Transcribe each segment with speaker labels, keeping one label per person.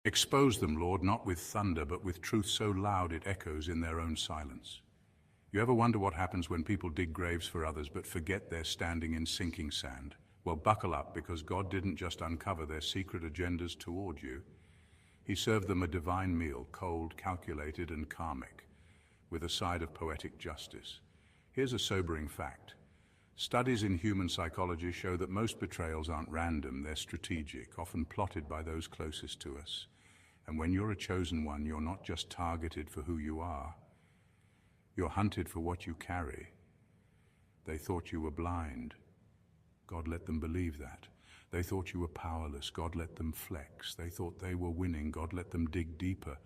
Speaker 1: Expose them, Lord, not with thunder, but with truth so loud it echoes in their own silence. You ever wonder what happens when people dig graves for others but forget they're standing in sinking sand? Well, buckle up, because God didn't just uncover their secret agendas toward you. He served them a divine meal, cold, calculated, and karmic, with a side of poetic justice. Here's a sobering fact. Studies in human psychology show that most betrayals aren't random, they're strategic, often plotted by those closest to us. And when you're a chosen one, you're not just targeted for who you are, you're hunted for what you carry. They thought you were blind. God let them believe that. They thought you were powerless. God let them flex. They thought they were winning. God let them dig deeper,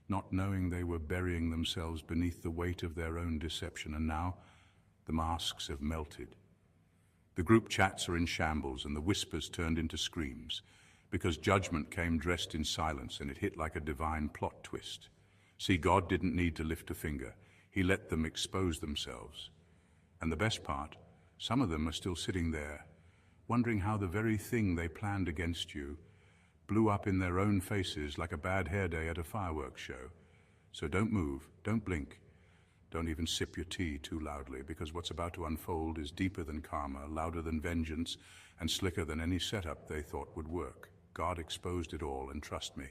Speaker 1: not knowing they were burying themselves beneath the weight of their own deception. And now, the masks have melted. The group chats are in shambles, and the whispers turned into screams, because judgment came dressed in silence, and it hit like a divine plot twist. See, God didn't need to lift a finger. He let them expose themselves. And the best part, some of them are still sitting there, wondering how the very thing they planned against you blew up in their own faces like a bad hair day at a fireworks show. So don't move, don't blink, don't even sip your tea too loudly, because what's about to unfold is deeper than karma, louder than vengeance, and slicker than any setup they thought would work. God exposed it all, and trust me,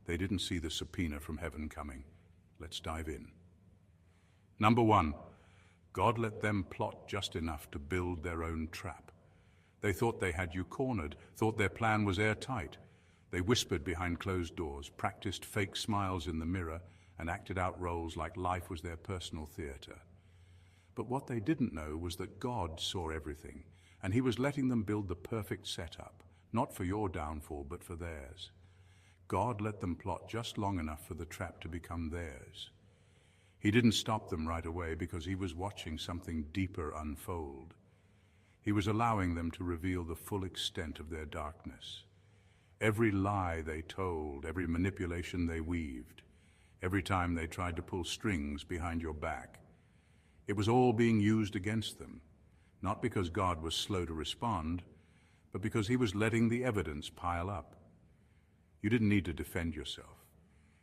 Speaker 1: they didn't see the subpoena from heaven coming. Let's dive in. Number one, God let them plot just enough to build their own trap. They thought they had you cornered, thought their plan was airtight. They whispered behind closed doors, practiced fake smiles in the mirror, and acted out roles like life was their personal theater. But what they didn't know was that God saw everything, and He was letting them build the perfect setup, not for your downfall, but for theirs. God let them plot just long enough for the trap to become theirs. He didn't stop them right away because He was watching something deeper unfold. He was allowing them to reveal the full extent of their darkness. Every lie they told, every manipulation they weaved, every time they tried to pull strings behind your back, it was all being used against them, not because God was slow to respond, but because He was letting the evidence pile up. You didn't need to defend yourself.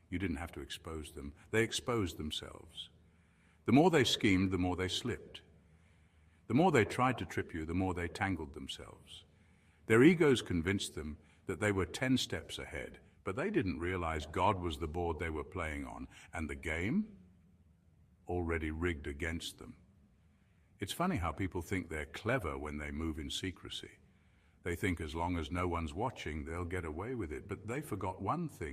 Speaker 1: You didn't have to expose them. They exposed themselves. The more they schemed, the more they slipped. The more they tried to trip you, the more they tangled themselves. Their egos convinced them that they were 10 steps ahead, but they didn't realize God was the board they were playing on, and the game already rigged against them. It's funny how people think they're clever when they move in secrecy. They think as long as no one's watching, they'll get away with it, but they forgot one thing.